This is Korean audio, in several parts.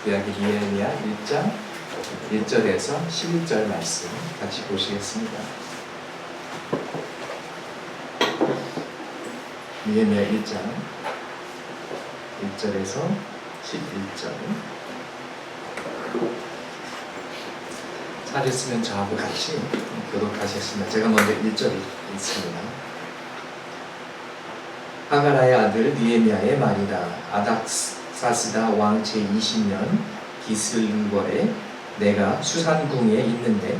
구약의 니에미야 1장 1절에서 11절 말씀 같이 보시겠습니다. 니에미야 1장 1절에서 11절. 찾으시면 저하고 같이 교독하셨습니다. 제가 먼저 1절 읽습니다. 하가라의 아들 니에미야의 말이다. 아닥사스다 왕 제20년 기슬월에 내가 수산궁에 있는데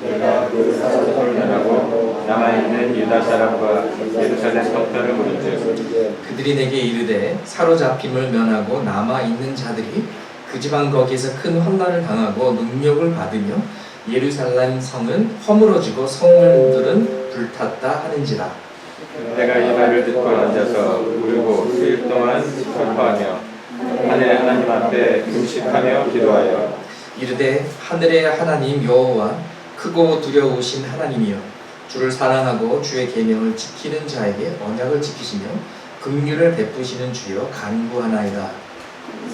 내가 그 사람을 면하고 남아있는 유다 사람과 예루살렘 성편을 물은즉 그들이 내게 이르되 사로잡힘을 면하고 남아있는 자들이 그 지방 거기에서 큰 환난을 당하고 능력을 받으며 예루살렘 성은 허물어지고 성문들은 불탔다 하는지라. 내가 이 말을 듣고 앉아서 울고 수일 동안 슬퍼하며 하늘의 하나님 앞에 금식하며 기도하여 이르되 하늘의 하나님 여호와 크고 두려우신 하나님이여 주를 사랑하고 주의 계명을 지키는 자에게 언약을 지키시며 긍휼을 베푸시는 주여 간구하나이다.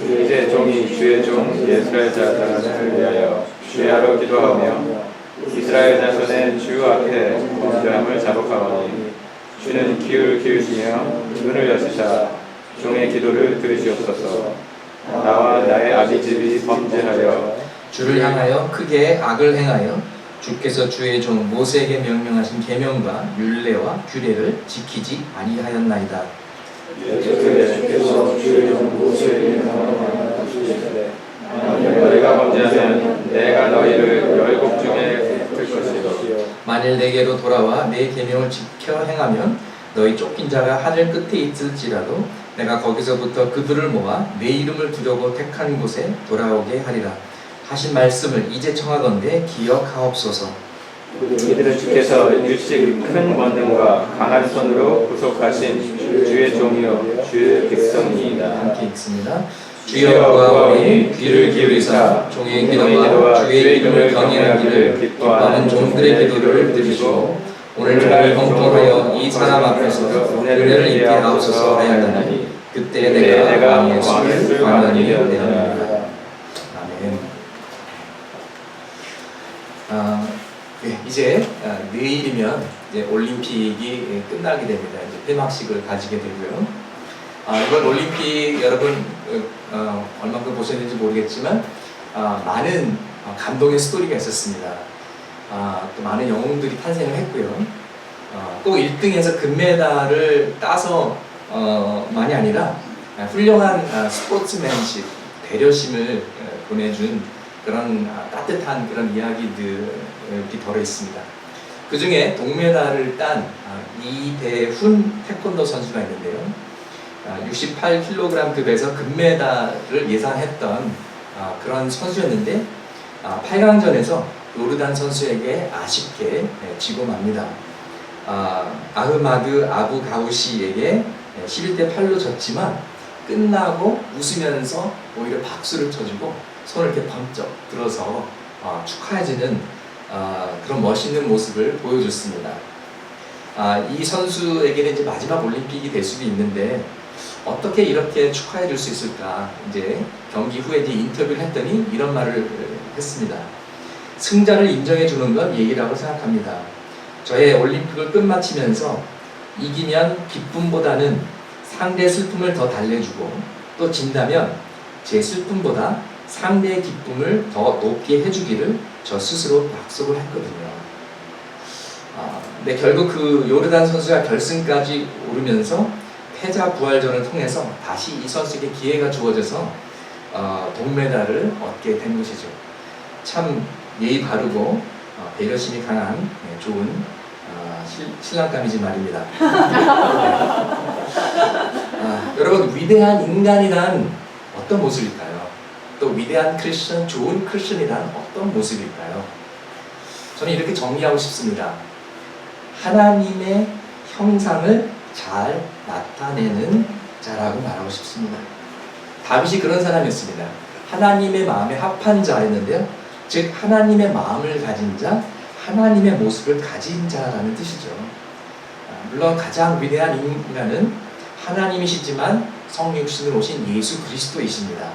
이제 종이 주의 종 이스라엘 자손을 위하여 주야로 기도하며 이스라엘 자손의 주 앞에 범죄함을 자복하오니 주는 귀를 기울이시며 눈을 여시사 종의 기도를 들으시옵소서. 나와 나의 아비집이 범죄하여 주를 향하여 크게 악을 행하여 주께서 주의 종 모세에게 명령하신 계명과 율례와 규례를 지키지 아니하였나이다. 주께서 주의 종 모세에게 명령하시되 너희가 범죄하면 내가 너희를 열국 중에 흩을 것이요 만일 내게로 돌아와 내 계명을 지켜 행하면 너희 쫓긴 자가 하늘 끝에 있을지라도 내가 거기서부터 그들을 모아 내 이름을 두려고 택한 곳에 돌아오게 하리라 하신 말씀을 이제 청하건대 기억하옵소서. 이들은 주께서 일찍 큰 권능과 강한 손으로 구속하신 주의 종이요 주의 백성이니이다. 함께 읽습니다. 주여 구하오니 귀를 기울이사 종의 기도와 주의 이름을 경외하기를 기뻐하는 종들의 기도를 들으시고 오늘날 형통하여 이 사람 앞에서 은혜를 입게 하옵소서 하였나니 그때 내가 왕의 수를 광연히 내어나리라. 아멘. 이제 내일이면 이제 올림픽이 끝나게 됩니다. 이제 폐막식을 가지게 되고요. 이번 올림픽 여러분 얼마큼 보셨는지 모르겠지만 많은 감동의 스토리가 있었습니다. 또 많은 영웅들이 탄생을 했고요. 꼭 1등에서 금메달을 따서 만이 아니라 훌륭한 스포츠맨십, 배려심을 보내준 그런 따뜻한 그런 이야기들이 덜어 있습니다. 그 중에 동메달을 딴 이대훈 태권도 선수가 있는데요. 68kg 급에서 금메달을 예상했던 그런 선수였는데 8강전에서 요르단 선수에게 아쉽게 지고 맙니다. 아흐마드 아부 가우시에게 11대8로 졌지만 끝나고 웃으면서 오히려 박수를 쳐주고 손을 이렇게 번쩍 들어서 축하해주는 그런 멋있는 모습을 보여줬습니다. 이 선수에게는 이제 마지막 올림픽이 될 수도 있는데 어떻게 이렇게 축하해 줄 수 있을까? 이제 경기 후에 이제 인터뷰를 했더니 이런 말을 했습니다. 승자를 인정해 주는 건 예의라고 생각합니다. 저의 올림픽을 끝마치면서 이기면 기쁨보다는 상대의 슬픔을 더 달래주고 또 진다면 제 슬픔보다 상대의 기쁨을 더 높게 해주기를 저 스스로 약속을 했거든요. 근데 결국 그 요르단 선수가 결승까지 오르면서 패자 부활전을 통해서 다시 이 선수에게 기회가 주어져서 동메달을 얻게 된 것이죠. 참 예의 바르고 배려심이 강한 좋은 신랑감이지 말입니다. 여러분 위대한 인간이란 어떤 모습일까요? 또 위대한 크리스천, 좋은 크리스천이란 어떤 모습일까요? 저는 이렇게 정리하고 싶습니다. 하나님의 형상을 잘 나타내는 자라고 말하고 싶습니다. 다윗이 그런 사람이었습니다. 하나님의 마음에 합한 자였는데요. 즉 하나님의 마음을 가진 자, 하나님의 모습을 가진 자라는 뜻이죠. 물론 가장 위대한 인간은 하나님이시지만 성육신으로 오신 예수 그리스도이십니다.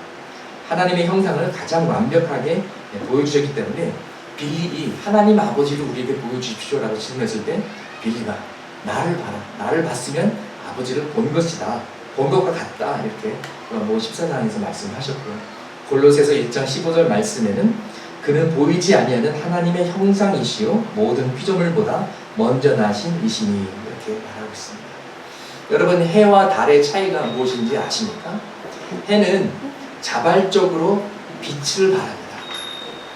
하나님의 형상을 가장 완벽하게 보여주셨기 때문에 빌립이 하나님 아버지를 우리에게 보여주십시오라고 질문했을 때 빌립아 나를 봐라. 나를 봤으면 아버지를 본 것이다. 본 것과 같다. 이렇게 14장에서 말씀하셨고요. 골로새서 1장 15절 말씀에는 그는 보이지 아니하는 하나님의 형상이시요 모든 피조물보다 먼저 나신 이시니 이렇게 말하고 있습니다. 여러분 해와 달의 차이가 무엇인지 아십니까? 해는 자발적으로 빛을 발합니다.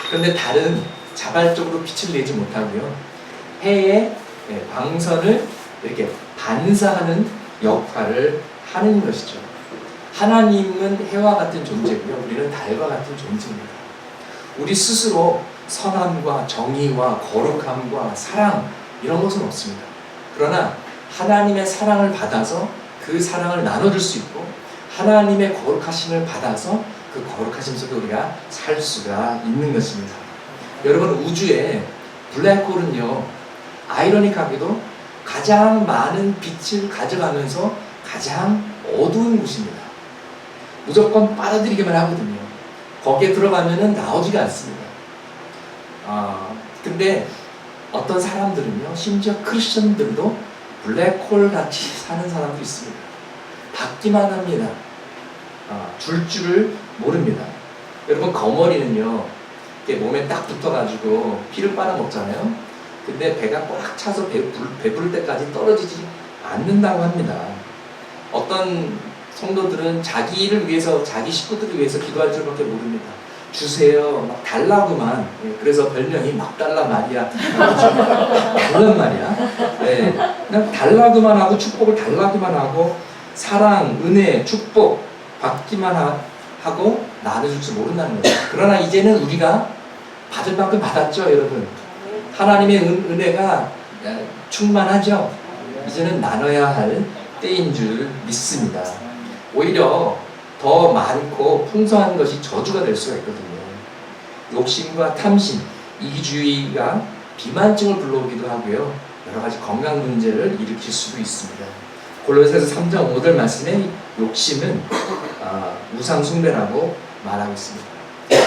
그런데 달은 자발적으로 빛을 내지 못하고요. 해의 광선을 이렇게 반사하는 역할을 하는 것이죠. 하나님은 해와 같은 존재고요. 우리는 달과 같은 존재입니다. 우리 스스로 선함과 정의와 거룩함과 사랑 이런 것은 없습니다. 그러나 하나님의 사랑을 받아서 그 사랑을 나눠줄 수 있고 하나님의 거룩하심을 받아서 그 거룩하심 속에 우리가 살 수가 있는 것입니다. 여러분 우주에 블랙홀은요 아이러니하게도 가장 많은 빛을 가져가면서 가장 어두운 곳입니다. 무조건 빨아들이기만 하거든요. 거기에 들어가면은 나오지가 않습니다. 근데 어떤 사람들은요 심지어 크리스천들도 블랙홀 같이 사는 사람도 있습니다. 받기만 합니다. 줄 줄을 모릅니다. 여러분 거머리는요 몸에 딱 붙어가지고 피를 빨아먹잖아요. 근데 배가 꽉 차서 배부를 때까지 떨어지지 않는다고 합니다. 어떤 성도들은 자기를 위해서 자기 식구들을 위해서 기도할 줄밖에 모릅니다. 주세요 막 달라고만. 그래서 별명이 막 달라 말이야. 달란 말이야. 그냥 달라고만 하고 축복을 달라고만 하고 사랑, 은혜, 축복 받기만 하고 나눠줄 줄 모른다는 거죠. 그러나 이제는 우리가 받을 만큼 받았죠, 여러분. 하나님의 은혜가 충만하죠. 이제는 나눠야 할 때인 줄 믿습니다. 오히려 더 많고 풍성한 것이 저주가 될 수가 있거든요. 욕심과 탐심, 이기주의가 비만증을 불러오기도 하고요. 여러 가지 건강 문제를 일으킬 수도 있습니다. 골로새서 3장 5절 말씀에 욕심은 우상 숭배라고 말하고 있습니다.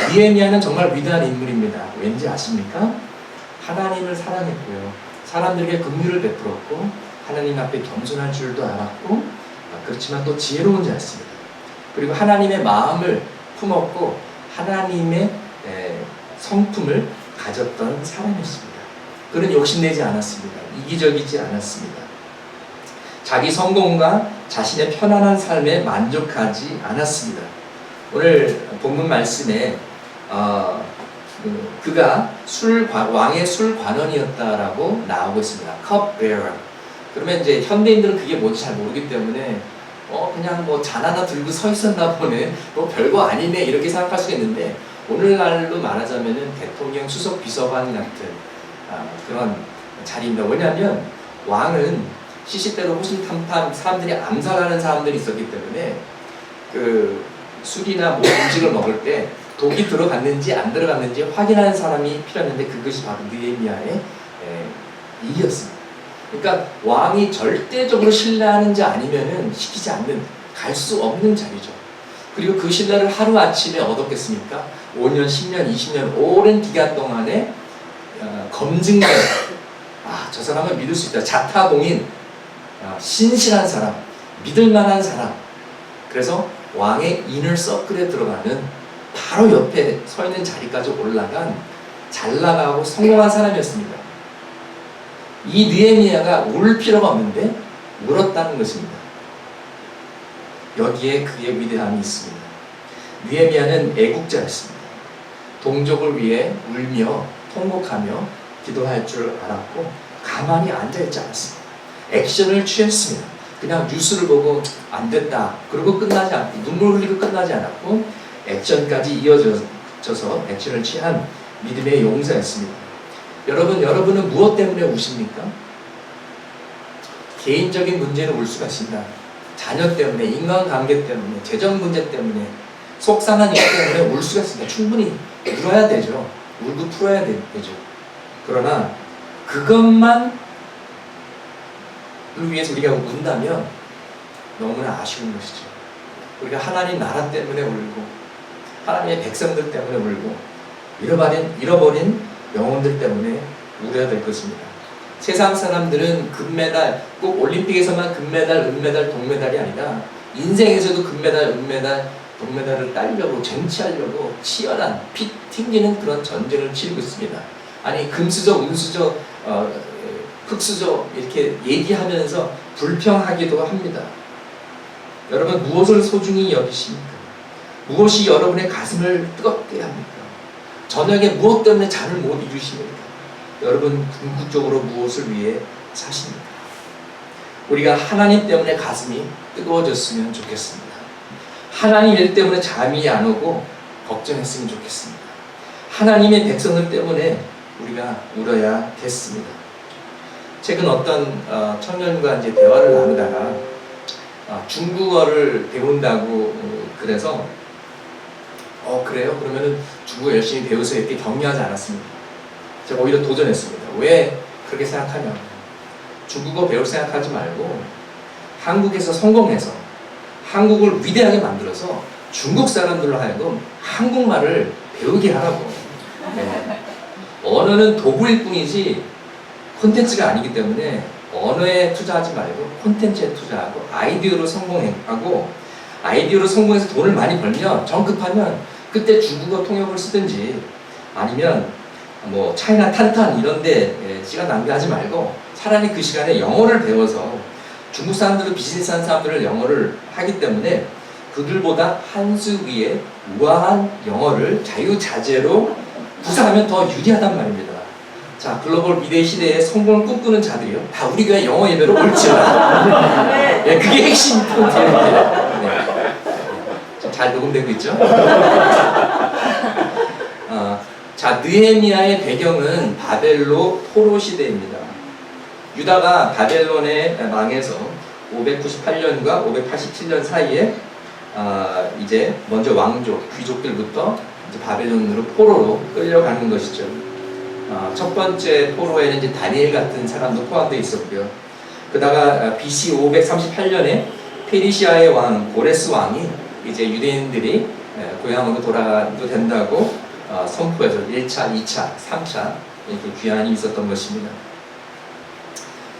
느헤미야는 정말 위대한 인물입니다. 왠지 아십니까? 하나님을 사랑했고요. 사람들에게 긍휼을 베풀었고 하나님 앞에 겸손할 줄도 알았고 그렇지만 또 지혜로운 자였습니다. 그리고 하나님의 마음을 품었고 하나님의 성품을 가졌던 사람이었습니다. 그는 욕심내지 않았습니다. 이기적이지 않았습니다. 자기 성공과 자신의 편안한 삶에 만족하지 않았습니다. 오늘 본문 말씀에 그가 왕의 술관원이었다라고 나오고 있습니다. cupbearer. 그러면 이제 현대인들은 그게 뭔지 잘 모르기 때문에 그냥 뭐 잔 하나 들고 서 있었나 보네, 뭐 별거 아니네 이렇게 생각할 수 있는데 오늘날로 말하자면은 대통령 수석 비서관 같은 그런 자리입니다. 왜냐하면 왕은 시시때로 호신탐탐 사람들이 암살하는 사람들이 있었기 때문에 그 술이나 뭐 음식을 먹을 때 독이 들어갔는지 안 들어갔는지 확인하는 사람이 필요했는데 그것이 바로 느헤미야의 일이었습니다. 그러니까 왕이 절대적으로 신뢰하는 자 아니면은 시키지 않는, 갈 수 없는 자리죠. 그리고 그 신뢰를 하루아침에 얻었겠습니까? 5년, 10년, 20년 오랜 기간 동안에 검증된 저 사람은 믿을 수 있다. 자타공인, 신실한 사람, 믿을 만한 사람. 그래서 왕의 이너 서클에 들어가는 바로 옆에 서 있는 자리까지 올라간 잘 나가고 성공한 사람이었습니다. 이 느헤미야가 울 필요가 없는데 울었다는 것입니다. 여기에 그의 위대함이 있습니다. 느헤미야는 애국자였습니다. 동족을 위해 울며 통곡하며 기도할 줄 알았고 가만히 앉아있지 않았습니다. 액션을 취했습니다. 그냥 뉴스를 보고 안 됐다 그리고 끝나지 않고 눈물 흘리고 끝나지 않았고 액션까지 이어져서 액션을 취한 믿음의 용사였습니다. 여러분은 무엇 때문에 우십니까? 개인적인 문제로 울 수가 있습니다. 자녀 때문에, 인간관계 때문에, 재정 문제 때문에, 속상한 일 때문에 울 수가 있습니다. 충분히 울어야 되죠. 울고 풀어야 되죠. 그러나 그것만 위해서 우리가 운다면 너무나 아쉬운 것이죠. 우리가 하나님 나라 때문에 울고 하나님의 백성들 때문에 울고 잃어버린 영혼들 때문에 울어야 될 것입니다. 세상 사람들은 금메달, 꼭 올림픽에서만 금메달, 은메달, 동메달이 아니라 인생에서도 금메달, 은메달, 동메달을 따려고 쟁취하려고 치열한 피 튕기는 그런 전쟁을 치르고 있습니다. 아니 금수저, 운수저, 흑수저 이렇게 얘기하면서 불평하기도 합니다. 여러분 무엇을 소중히 여기십니까? 무엇이 여러분의 가슴을 뜨겁게 합니까? 저녁에 무엇 때문에 잠을 못 이루십니까? 여러분 궁극적으로 무엇을 위해 사십니까? 우리가 하나님 때문에 가슴이 뜨거워졌으면 좋겠습니다. 하나님 일 때문에 잠이 안 오고 걱정했으면 좋겠습니다. 하나님의 백성들 때문에 우리가 울어야겠습니다. 최근 어떤 청년과 이제 대화를 나누다가 중국어를 배운다고 그래서 그래요? 그러면은 중국어 열심히 배우세요 이렇게 격려하지 않았습니다. 제가 오히려 도전했습니다. 왜 그렇게 생각하냐? 중국어 배울 생각하지 말고 한국에서 성공해서 한국을 위대하게 만들어서 중국 사람들로 하여금 한국말을 배우게 하라고. 네. 언어는 도구일 뿐이지 콘텐츠가 아니기 때문에 언어에 투자하지 말고 콘텐츠에 투자하고 아이디어로 성공하고 아이디어로 성공해서 돈을 많이 벌면 정급하면 그때 중국어 통역을 쓰든지 아니면 뭐 차이나 탄탄 이런데 시간 낭비하지 말고 차라리 그 시간에 영어를 배워서 중국 사람들은 비즈니스하는 사람들을 영어를 하기 때문에 그들보다 한 수 위에 우아한 영어를 자유자재로 구사하면 더 유리하단 말입니다. 자, 글로벌 미래 시대에 성공을 꿈꾸는 자들이요 다 우리 교회 영어 예배로 올지어다. 네, 그게 핵심 포인트예요. 네. 잘 녹음되고 있죠? 자, 느헤미야의 배경은 바벨로 포로 시대입니다. 유다가 바벨론에 망해서 598년과 587년 사이에 이제 먼저 왕족, 귀족들부터 이제 바벨론으로 포로로 끌려가는 것이죠. 첫 번째 포로에는 이제 다니엘 같은 사람도 포함되어 있었고요. 그다가 BC 538년에 페르시아의 왕 고레스 왕이 이제 유대인들이 고향으로 돌아가도 된다고 선포해서 1차, 2차, 3차 이렇게 귀환이 있었던 것입니다.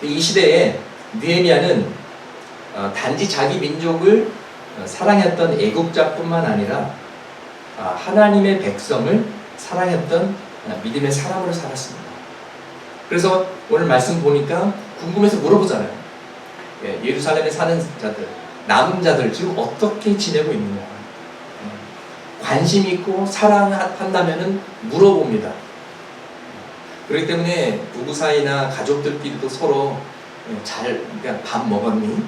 이 시대에 느헤미야는 단지 자기 민족을 사랑했던 애국자뿐만 아니라 하나님의 백성을 사랑했던 믿음의 사람으로 살았습니다. 그래서 오늘 말씀 보니까 궁금해서 물어보잖아요. 예루살렘에 사는 자들, 남은 자들 지금 어떻게 지내고 있느냐. 관심 있고 사랑한다면은 물어봅니다. 그렇기 때문에 부부 사이나 가족들끼리도 서로 잘 그냥 밥 먹었니?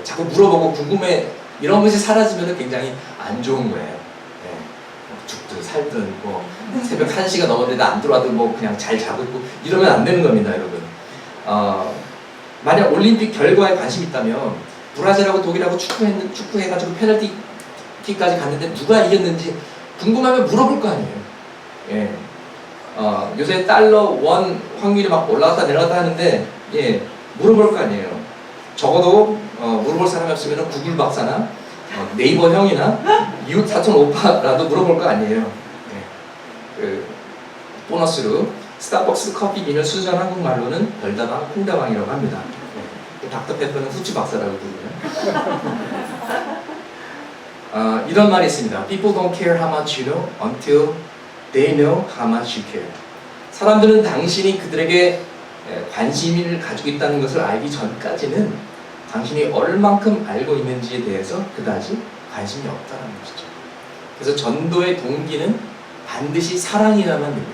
자꾸 물어보고 궁금해. 이런 것이 사라지면 굉장히 안 좋은 거예요. 죽든 살든 뭐 새벽 1시가 넘었는데 안 들어와도 뭐 그냥 잘 자고 있고 이러면 안 되는 겁니다, 여러분. 만약 올림픽 결과에 관심 있다면 브라질하고 독일하고 축구해가지고 페널티킥까지 갔는데 누가 이겼는지 궁금하면 물어볼 거 아니에요. 요새 달러 원 확률이 막 올라갔다 내려갔다 하는데 물어볼 거 아니에요. 적어도 물어볼 사람이 없으면 구글 박사나 네이버 형이나 이웃 사촌 오빠라도 물어볼 거 아니에요. 그 보너스로 스타벅스 커피빈을 수전 한국말로는 별다방 콩다방이라고 합니다. 닥터페퍼는 후추 박사라고 부르고요. 이런 말이 있습니다. People don't care how much you know until they know how much you care. 사람들은 당신이 그들에게 관심을 가지고 있다는 것을 알기 전까지는 당신이 얼만큼 알고 있는지에 대해서 그다지 관심이 없다는 것이죠. 그래서 전도의 동기는 반드시 사랑이라만 됩니다.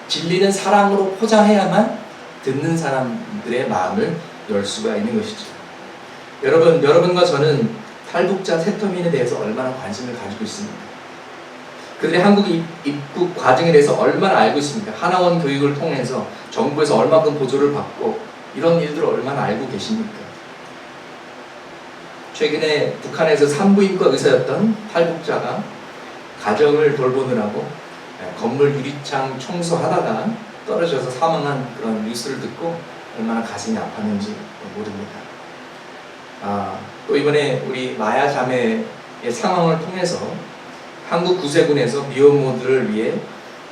진리는 사랑으로 포장해야만 듣는 사람들의 마음을 열 수가 있는 것이죠. 여러분과 저는 탈북자 세터민에 대해서 얼마나 관심을 가지고 있습니까? 그들의 한국 입국 과정에 대해서 얼마나 알고 있습니까? 하나원 교육을 통해서 정부에서 얼마큼 보조를 받고 이런 일들을 얼마나 알고 계십니까? 최근에 북한에서 산부인과 의사였던 탈북자가 가정을 돌보느라고 건물 유리창 청소하다가 떨어져서 사망한 그런 뉴스를 듣고 얼마나 가슴이 아팠는지 모릅니다. 또 이번에 우리 마야 자매의 상황을 통해서 한국 구세군에서 미혼모들을 위해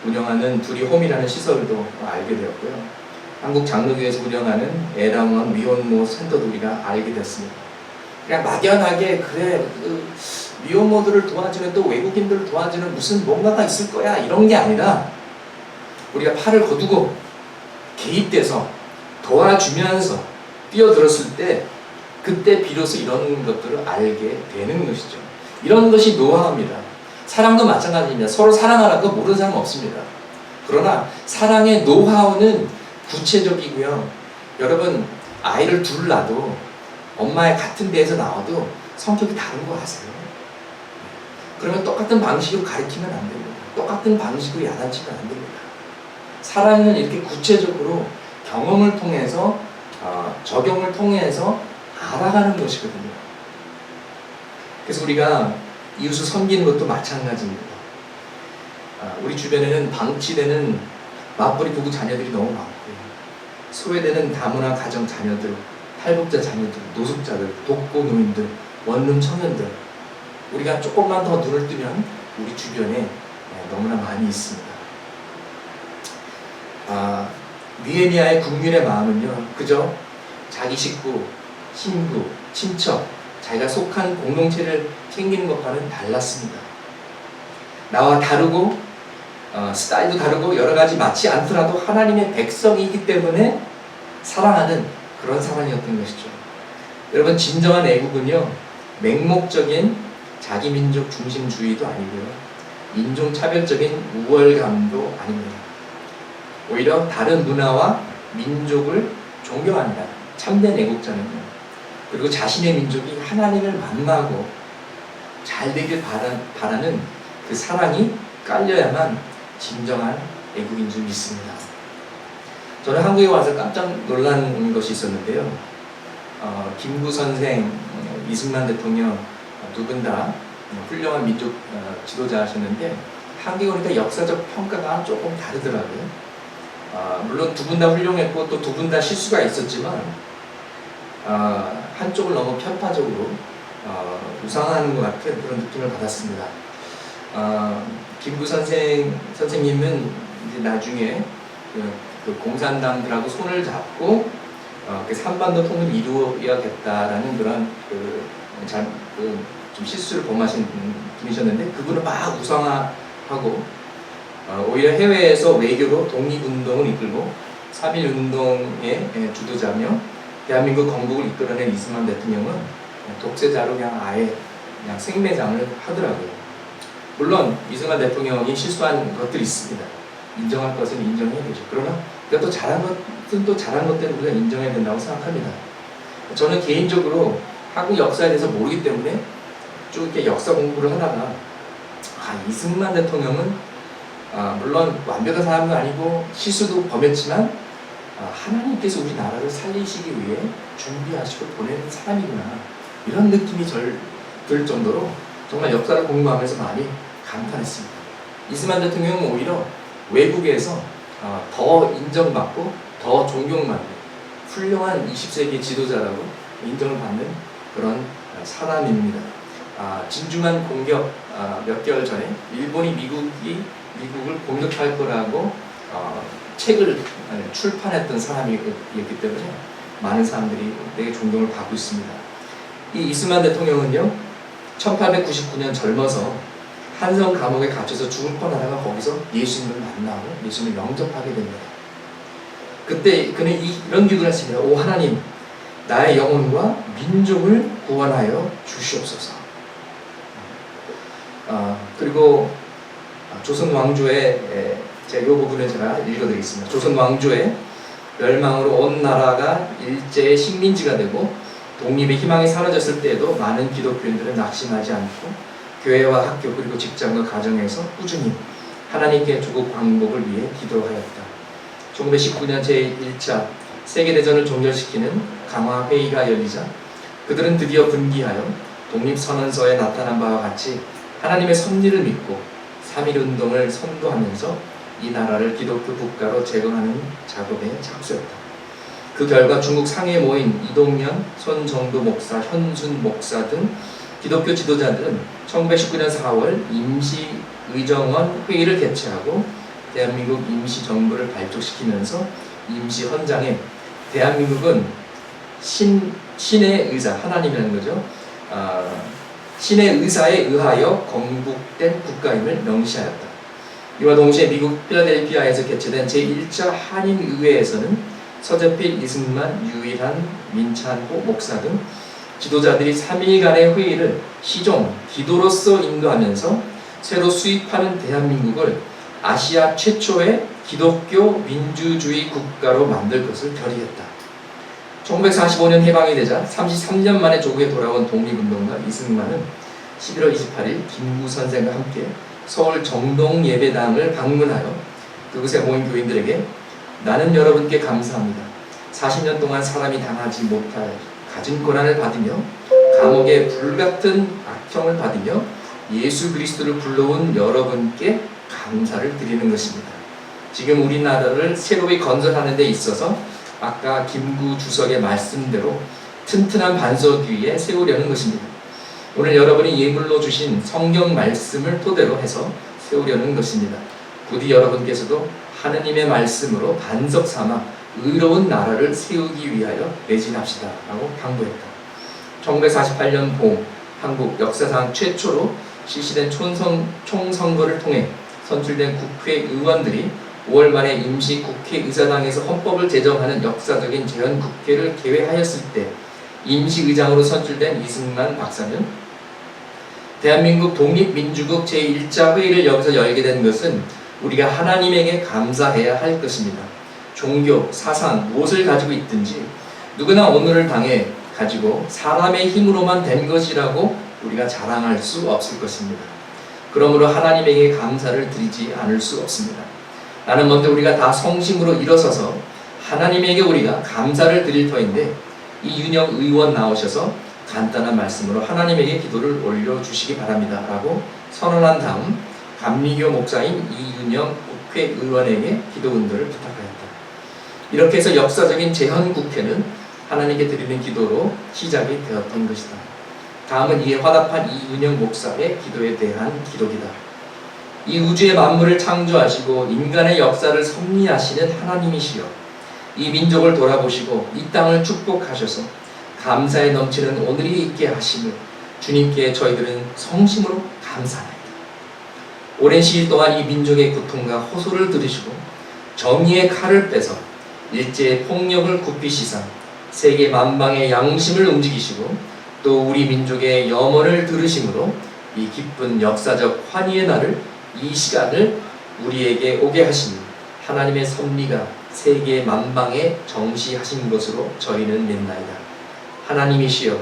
운영하는 두리홈이라는 시설도 알게 되었고요. 한국 장로교에서 운영하는 애랑원 미혼모 센터도 우리가 알게 됐습니다. 그냥 막연하게 그래 미혼모들을 도와주는 또 외국인들을 도와주는 무슨 뭔가가 있을 거야 이런 게 아니라 우리가 팔을 거두고 개입돼서 도와주면서 뛰어들었을 때 그때 비로소 이런 것들을 알게 되는 것이죠. 이런 것이 노하우입니다. 사랑도 마찬가지입니다. 서로 사랑하라고 모르는 사람 없습니다. 그러나 사랑의 노하우는 구체적이고요. 여러분 아이를 둘 낳아도 엄마의 같은 배에서 나와도 성격이 다른 거 아세요? 그러면 똑같은 방식으로 가르치면 안 됩니다. 똑같은 방식으로 야단치면 안 됩니다. 사랑은 이렇게 구체적으로 경험을 통해서 적용을 통해서 알아가는 것이거든요. 그래서 우리가 이웃을 섬기는 것도 마찬가지입니다. 우리 주변에는 방치되는 맞벌이 부부 자녀들이 너무 많고요. 소외되는 다문화 가정 자녀들, 탈북자 자녀들, 노숙자들, 독거 노인들, 원룸 청년들 우리가 조금만 더 눈을 뜨면 우리 주변에 너무나 많이 있습니다. 느헤미야의 국민의 마음은요, 그저 자기 식구, 친구, 친척, 자기가 속한 공동체를 챙기는 것과는 달랐습니다. 나와 다르고 스타일도 다르고 여러 가지 맞지 않더라도 하나님의 백성이기 때문에 사랑하는 그런 사랑이었던 것이죠. 여러분 진정한 애국은요 맹목적인 자기민족 중심주의도 아니고요 인종차별적인 우월감도 아닙니다. 오히려 다른 문화와 민족을 존경합니다. 참된 애국자는요. 그리고 자신의 민족이 하나님을 만나고 잘 되길 바라는 그 사랑이 깔려야만 진정한 애국인 줄 믿습니다. 저는 한국에 와서 깜짝 놀란 것이 있었는데요. 김구 선생, 이승만 대통령 두 분 다 훌륭한 민족 지도자하셨는데 한국에 오니까 역사적 평가가 조금 다르더라고요. 물론 두 분 다 훌륭했고 또 두 분 다 실수가 있었지만 한쪽을 너무 편파적으로 우상화하는 것 같은 그런 느낌을 받았습니다. 김구 선생님은 이제 나중에 그 공산당들하고 손을 잡고 그 한반도 통일을 이루어야겠다라는 그런 좀 실수를 범하신 분이셨는데 그분은 막 우상화하고 오히려 해외에서 외교로 독립운동을 이끌고 3.1운동의 주도자며 대한민국 건국을 이끌어낸 이승만 대통령은 독재자로 그냥 아예 그냥 생매장을 하더라고요. 물론 이승만 대통령이 실수한 것들이 있습니다. 인정할 것은 인정해야 되죠. 그러나 또 잘한 것은 또 잘한 것들은 우리가 인정해야 된다고 생각합니다. 저는 개인적으로 한국 역사에 대해서 모르기 때문에 쭉 이렇게 역사 공부를 하다가 이승만 대통령은 물론 완벽한 사람도 아니고 실수도 범했지만 하나님께서 우리 나라를 살리시기 위해 준비하시고 보내는 사람이구나 이런 느낌이 들 정도로 정말 역사를 공부하면서 많이 감탄했습니다. 이승만 대통령은 오히려 외국에서 더 인정받고 더 존경받는 훌륭한 20세기 지도자라고 인정을 받는 그런 사람입니다. 진주만 공격 몇 개월 전에 일본이 미국을 공격할 거라고 책을 출판했던 사람이었기 때문에 많은 사람들이 되게 존경을 받고 있습니다. 이 이승만 대통령은요 1899년 젊어서 한성 감옥에 갇혀서 죽을 뻔하다가 거기서 예수님을 만나고 예수님을 영접하게 됩니다. 그때 그는 이런 기도를 했습니다. 오 하나님, 나의 영혼과 민족을 구원하여 주시옵소서. 그리고 조선 왕조의 제가 이 부분을 제가 읽어드리겠습니다. 조선 왕조의 멸망으로 온 나라가 일제의 식민지가 되고 독립의 희망이 사라졌을 때에도 많은 기독교인들은 낙심하지 않고 교회와 학교 그리고 직장과 가정에서 꾸준히 하나님께 조국 광복을 위해 기도하였다. 1919년 제1차 세계대전을 종결시키는 강화회의가 열리자 그들은 드디어 분기하여 독립선언서에 나타난 바와 같이 하나님의 섭리를 믿고 3.1운동을 선도하면서 이 나라를 기독교 국가로 재건하는 작업에 착수했다. 그 결과 중국 상해에 모인 이동연, 손정도 목사, 현순 목사 등 기독교 지도자들은 1919년 4월 임시의정원 회의를 개최하고 대한민국 임시정부를 발족시키면서 임시헌장에 대한민국은 신의 의사, 하나님이라는 거죠. 신의 의사에 의하여 건국된 국가임을 명시하였다. 이와 동시에 미국 필라델피아에서 개최된 제1차 한인의회에서는 서재필, 이승만, 유일한, 민찬호 목사 등 지도자들이 3일간의 회의를 시종, 기도로서 인도하면서 새로 수입하는 대한민국을 아시아 최초의 기독교 민주주의 국가로 만들 것을 결의했다. 1945년 해방이 되자 33년 만에 조국에 돌아온 독립운동가 이승만은 11월 28일 김구 선생과 함께 서울 정동예배당을 방문하여 그곳에 모인 교인들에게 나는 여러분께 감사합니다. 40년 동안 사람이 당하지 못할 가진 고난을 받으며 감옥의 불같은 악형을 받으며 예수 그리스도를 불러온 여러분께 감사를 드리는 것입니다. 지금 우리나라를 새로이 건설하는 데 있어서 아까 김구 주석의 말씀대로 튼튼한 반석 위에 세우려는 것입니다. 오늘 여러분이 예물로 주신 성경 말씀을 토대로 해서 세우려는 것입니다. 부디 여러분께서도 하느님의 말씀으로 반석 삼아 의로운 나라를 세우기 위하여 매진합시다 라고 당부했다. 1948년 봄 한국 역사상 최초로 실시된 총선거를 통해 선출된 국회의원들이 5월 말에 임시국회의사당에서 헌법을 제정하는 역사적인 재헌국회를 개회하였을 때 임시의장으로 선출된 이승만 박사는 대한민국 독립민주국 제1차 회의를 여기서 열게 된 것은 우리가 하나님에게 감사해야 할 것입니다. 종교, 사상, 무엇을 가지고 있든지 누구나 오늘을 당해 가지고 사람의 힘으로만 된 것이라고 우리가 자랑할 수 없을 것입니다. 그러므로 하나님에게 감사를 드리지 않을 수 없습니다. 나는 먼저 우리가 다 성심으로 일어서서 하나님에게 우리가 감사를 드릴 터인데 이윤영 의원 나오셔서 간단한 말씀으로 하나님에게 기도를 올려주시기 바랍니다 라고 선언한 다음 감리교 목사인 이윤영 국회의원에게 기도 은도를 부탁하였다. 이렇게 해서 역사적인 재헌국회는 하나님께 드리는 기도로 시작이 되었던 것이다. 다음은 이에 화답한 이윤영 목사의 기도에 대한 기록이다. 이 우주의 만물을 창조하시고 인간의 역사를 섭리하시는 하나님이시여, 이 민족을 돌아보시고 이 땅을 축복하셔서 감사에 넘치는 오늘이 있게 하심을 주님께 저희들은 성심으로 감사합니다. 오랜 시일 동안 이 민족의 고통과 호소를 들으시고 정의의 칼을 빼서 일제의 폭력을 굽히시사 세계 만방의 양심을 움직이시고 또 우리 민족의 염원을 들으심으로 이 기쁜 역사적 환희의 날을 이 시간을 우리에게 오게 하시니 하나님의 섭리가 세계 만방에 정시하신 것으로 저희는 믿나이다. 하나님이시여,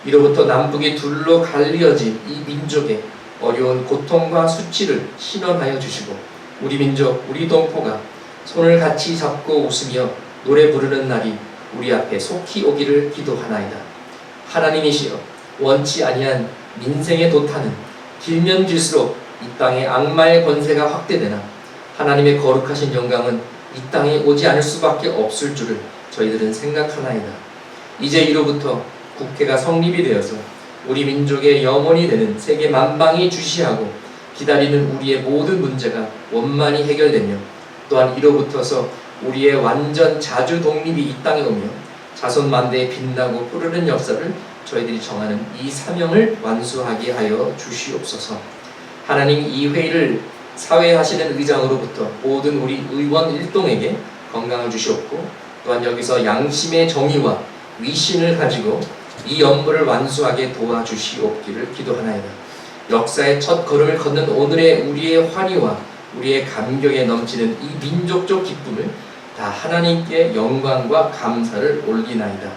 이로부터 남북이 둘로 갈리어진 이 민족의 어려운 고통과 수치를 신원하여 주시고 우리 민족, 우리 동포가 손을 같이 잡고 웃으며 노래 부르는 날이 우리 앞에 속히 오기를 기도하나이다. 하나님이시여, 원치 아니한 민생의 도탄은 길면 길수록 이 땅의 악마의 권세가 확대되나 하나님의 거룩하신 영광은 이 땅에 오지 않을 수밖에 없을 줄을 저희들은 생각하나이다. 이제 이로부터 국회가 성립이 되어서 우리 민족의 영원이 되는 세계 만방이 주시하고 기다리는 우리의 모든 문제가 원만히 해결되며 또한 이로부터서 우리의 완전 자주 독립이 이 땅에 오며 자손 만대에 빛나고 푸르는 역사를 저희들이 정하는 이 사명을 완수하게 하여 주시옵소서. 하나님, 이 회의를 사회하시는 의장으로부터 모든 우리 의원 일동에게 건강을 주시옵고 또한 여기서 양심의 정의와 위신을 가지고 이 업무를 완수하게 도와주시옵기를 기도하나이다. 역사의 첫 걸음을 걷는 오늘의 우리의 환희와 우리의 감격에 넘치는 이 민족적 기쁨을 다 하나님께 영광과 감사를 올리나이다.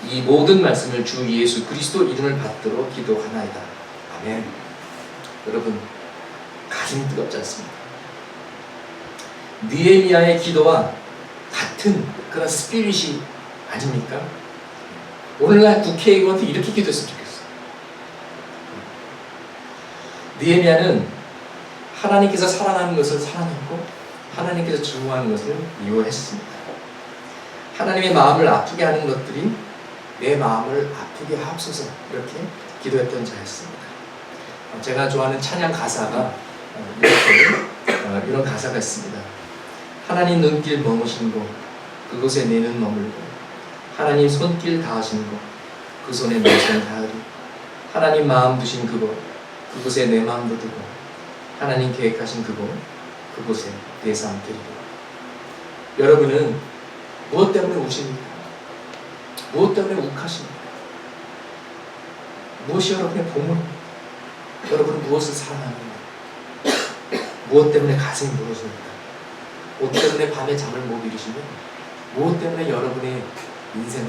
이 모든 말씀을 주 예수 그리스도 이름을 받들어 기도하나이다. 아멘. 여러분, 가슴이 뜨겁지 않습니까? 느헤미야의 기도와 같은 그런 스피릿이 아닙니까? 오늘날 국회의원도 이렇게 기도했으면 좋겠어요. 느헤미야는 하나님께서 사랑하는 것을 사랑했고 하나님께서 증오하는 것을 미워했습니다. 하나님의 마음을 아프게 하는 것들이 내 마음을 아프게 하옵소서, 이렇게 기도했던 자였습니다. 제가 좋아하는 찬양 가사가 이런 가사가 있습니다. 하나님 눈길 머무신 곳 그곳에 내 눈 머물고, 하나님 손길 닿으신 곳 그 손에 내 손 닿으리. 하나님 마음 두신 그곳 그곳에 내 마음도 두고, 하나님 계획하신 그곳 그곳에 내 삶 드리고. 여러분은 무엇 때문에 우십니까? 무엇 때문에 욱하십니까? 무엇이 여러분의 보물입니까? 여러분은 무엇을 사랑합니까? 무엇 때문에 가슴이 무너집니까? 무엇 때문에 밤에 잠을 못 이루시며, 무엇 때문에 여러분의 인생을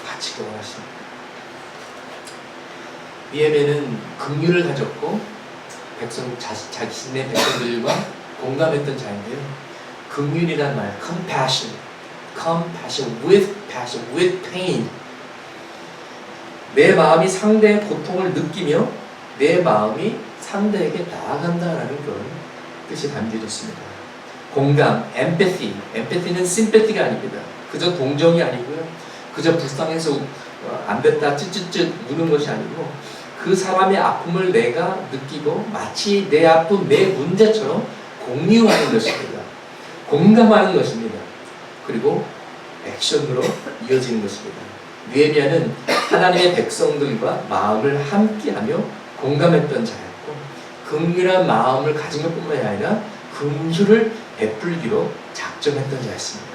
바치기 원하십니까? 니에미아는 긍휼을 가졌고 자신의 백성들과 공감했던 자인데요. 긍휼이란 말, compassion with passion, with pain. 내 마음이 상대의 고통을 느끼며 내 마음이 상대에게 나아간다라는 그런 뜻이 담겨져 있습니다. 공감, empathy는 sympathy가 아닙니다. 그저 동정이 아니고요. 그저 불쌍해서 안 됐다 쯧쯧쯧 우는 것이 아니고, 그 사람의 아픔을 내가 느끼고 마치 내 아픔, 내 문제처럼 공유하는 것입니다. 공감하는 것입니다. 그리고 액션으로 이어지는 것입니다. 느헤미야는 하나님의 백성들과 마음을 함께하며 공감했던 자였고, 긍휼한 마음을 가진 것뿐만이 아니라 긍휼을 베풀기로 작정했던 자였습니다.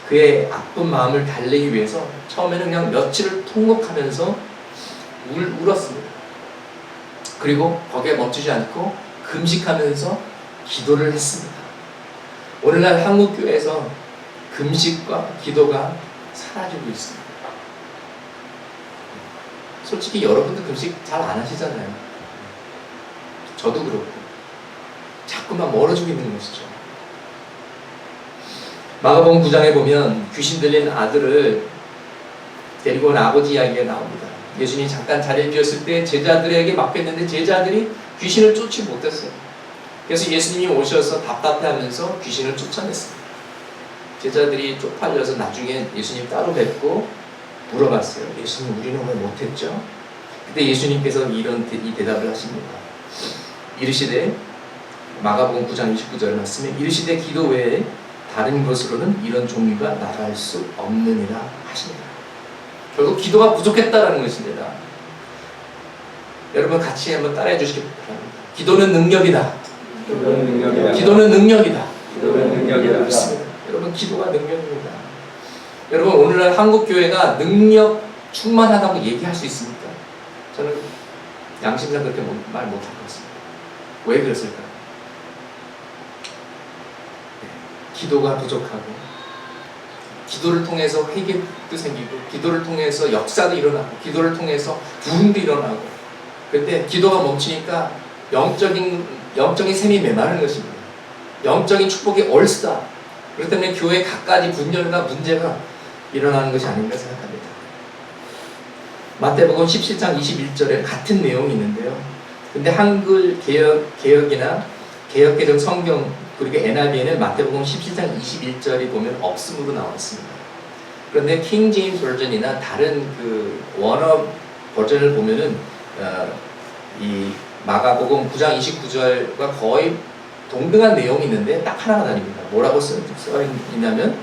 그의 아픈 마음을 달래기 위해서 처음에는 그냥 며칠을 통곡하면서 울었습니다. 그리고 거기에 멈추지 않고 금식하면서 기도를 했습니다. 오늘날 한국교회에서 금식과 기도가 사라지고 있습니다. 솔직히 여러분도 금식 잘 안 하시잖아요. 저도 그렇고 자꾸만 멀어지고 있는 것이죠. 마가복음 9장에 보면 귀신 들린 아들을 데리고 온 아버지 이야기가 나옵니다. 예수님이 잠깐 자리를 비웠을 때 제자들에게 맡겼는데 제자들이 귀신을 쫓지 못했어요. 그래서 예수님이 오셔서 답답해하면서 귀신을 쫓아냈습니다. 제자들이 쪽팔려서 나중에 예수님 따로 뵙고 물어봤어요. 예수님, 우리는 왜 못했죠? 그때 예수님께서 이 대답을 하십니다. 이르시되, 마가복음 9장 29절 말씀에 이르시되 기도 외에 다른 것으로는 이런 종류가 나갈 수 없느니라 하십니다. 결국 기도가 부족했다라는 것입니다. 여러분 같이 한번 따라해 주시기 바랍니다. 기도는 능력이다. 기도는 능력이다. 기도는 능력이다. 기도는 능력이다. 그렇습니다. 여러분, 기도가 능력입니다. 여러분, 오늘날 한국교회가 능력 충만하다고 얘기할 수 있습니까? 저는 양심상 그렇게 말 못할 것 같습니다. 왜 그랬을까요? 기도가 부족하고, 기도를 통해서 회개도 생기고, 기도를 통해서 역사도 일어나고, 기도를 통해서 부흥도 일어나고, 그런데 기도가 멈추니까 영적인 셈이 메마른 것입니다. 영적인 축복이 얼싸. 그렇기 때문에 교회 갖가지 분열과 문제가 일어나는 것이 아닌가 생각합니다. 마태복음 17장 21절에 같은 내용이 있는데요. 근데 한글 개역이나 개역개정 성경 그리고 NIV에는 마태복음 17장 21절이 보면 없음으로 나와 있습니다. 그런데 킹 제임스 버전이나 다른 그 원어 버전을 보면은 이 마가복음 9장 29절과 거의 동등한 내용이 있는데 딱 하나가 다릅니다. 뭐라고 써 있냐면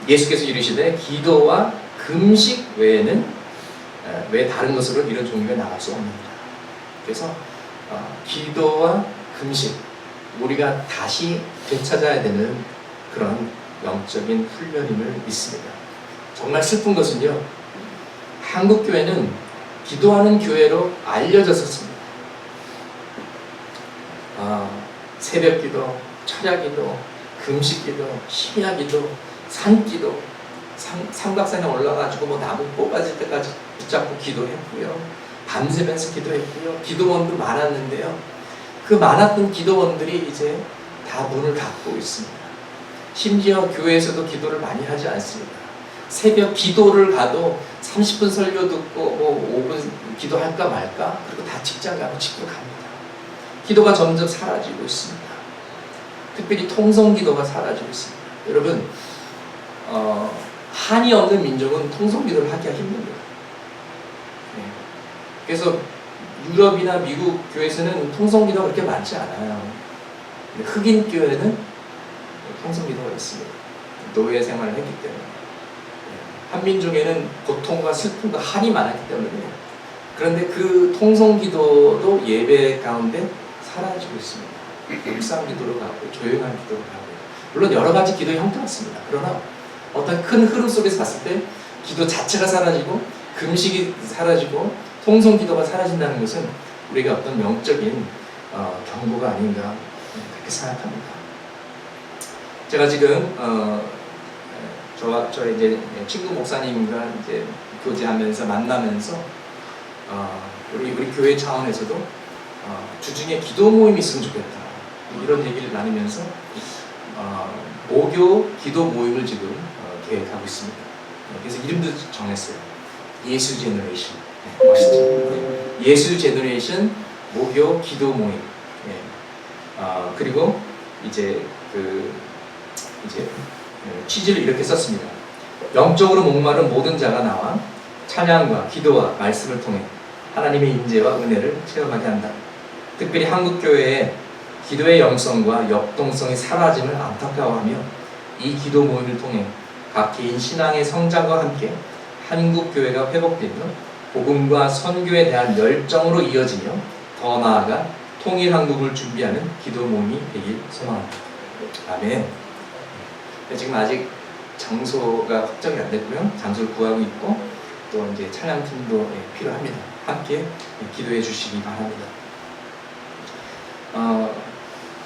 예수께서 이르시되 기도와 금식 외에는 왜 다른 것으로 이런 종류가 나갈 수 없는가. 그래서 기도와 금식, 우리가 다시 되찾아야 되는 그런 영적인 훈련임을 믿습니다. 정말 슬픈 것은요, 한국교회는 기도하는 교회로 알려졌었습니다. 새벽기도, 철야기도, 금식기도, 심야기도, 산기도, 삼각산에 올라가지고 뭐 나무 뽑아질 때까지 붙잡고 기도했고요. 밤새면서 기도했고요. 기도원도 많았는데요. 그 많았던 기도원들이 이제 다 문을 닫고 있습니다. 심지어 교회에서도 기도를 많이 하지 않습니다. 새벽 기도를 가도 30분 설교 듣고 뭐 5분 기도할까 말까, 그리고 다 직장 가고 집으로 갑니다. 기도가 점점 사라지고 있습니다. 특별히 통성 기도가 사라지고 있습니다. 여러분, 한이 없는 민족은 통성기도를 하기가 힘듭니다. 네. 그래서 유럽이나 미국 교회에서는 통성기도가 그렇게 많지 않아요. 근데 흑인 교회는 통성기도가 있습니다. 노예 생활을 했기 때문에. 한민족에는 고통과 슬픔과 한이 많았기 때문에. 그런데 그 통성기도도 예배 가운데 사라지고 있습니다. 묵상기도로 가고 조용한 기도로 가고, 물론 여러 가지 기도의 형태가 있습니다. 그러나 어떤 큰 흐름 속에서 봤을 때 기도 자체가 사라지고 금식이 사라지고 통성기도가 사라진다는 것은 우리가 어떤 영적인 경고가 아닌가 그렇게 생각합니다. 제가 지금 저의 이제 친구 목사님과 이제 교제하면서 만나면서 우리 교회 차원에서도 주중에 기도 모임이 있으면 좋겠다 이런 얘기를 나누면서 모교 기도 모임을 지금 계획하고 있습니다. 그래서 이름도 정했어요. 예수 제너레이션. 멋있죠? 예수 제너레이션 모교 기도 모임. 그리고 이제 취지를 이렇게 썼습니다. 영적으로 목마른 모든 자가 나와 찬양과 기도와 말씀을 통해 하나님의 인재와 은혜를 체험하게 한다. 특별히 한국교회의 기도의 영성과 역동성이 사라짐을 안타까워하며 이 기도 모임을 통해 각 개인 신앙의 성장과 함께 한국교회가 회복되며 복음과 선교에 대한 열정으로 이어지며 더 나아가 통일 한국을 준비하는 기도 모임이 되길 소망합니다. 아멘. 지금 아직 장소가 확정이 안 됐고요. 장소를 구하고 있고 또 이제 찬양팀도 필요합니다. 함께 기도해 주시기 바랍니다.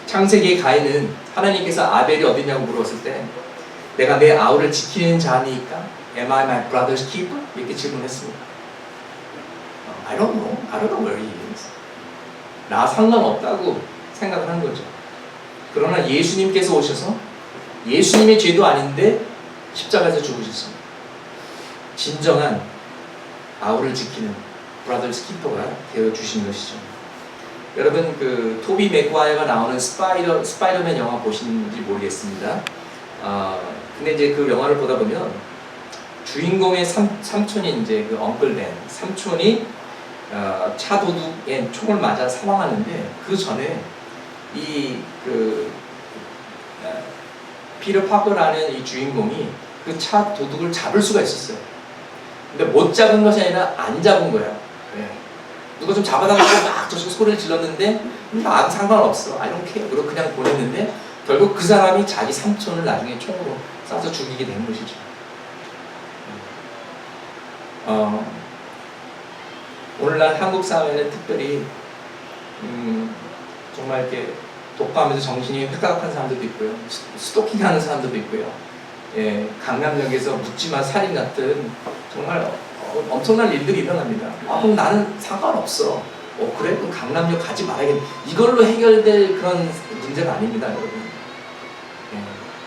창세기의 가인은 하나님께서 아벨이 어디냐고 물었을 때 내가 내 아우를 지키는 자니까 Am I my brother's keeper? 이렇게 질문했습니다. I don't know where he is. 나 상관없다고 생각하는 거죠. 그러나 예수님께서 오셔서 예수님의 죄도 아닌데 십자가에서 죽으셨습니다. 진정한 아우를 지키는 브라더스 키퍼가 되어주신 것이죠. 여러분 그 토비 맥과이어가 나오는 스파이더맨 영화 보시는지 모르겠습니다. 근데 이제 그 영화를 보다 보면 주인공의 삼촌이 이제 그 엉클 벤 삼촌이 차 도둑에 총을 맞아 사망하는데 그 전에 피터 파커라는 이 주인공이 그 차 도둑을 잡을 수가 있었어요. 근데 못 잡은 것이 아니라 안 잡은 거예요. 네. 누가 좀 잡아달라고 막 저 소리를 질렀는데 나는 상관없어. I don't care. 그리고 그냥 보냈는데 결국 그 사람이 자기 삼촌을 나중에 총으로 쏴서 죽이게 된 것이죠. 오늘날 한국 사회는 특별히 정말 이렇게 독감에서 정신이 획각한 사람들도 있고요. 스토킹하는 사람들도 있고요. 예, 강남역에서 묻지마 살인 같은 정말 엄청난 일들이 일어납니다. 그럼 나는 상관없어. 그래? 그럼 강남역 가지 말아야겠네. 이걸로 해결될 그런 문제가 아닙니다, 여러분.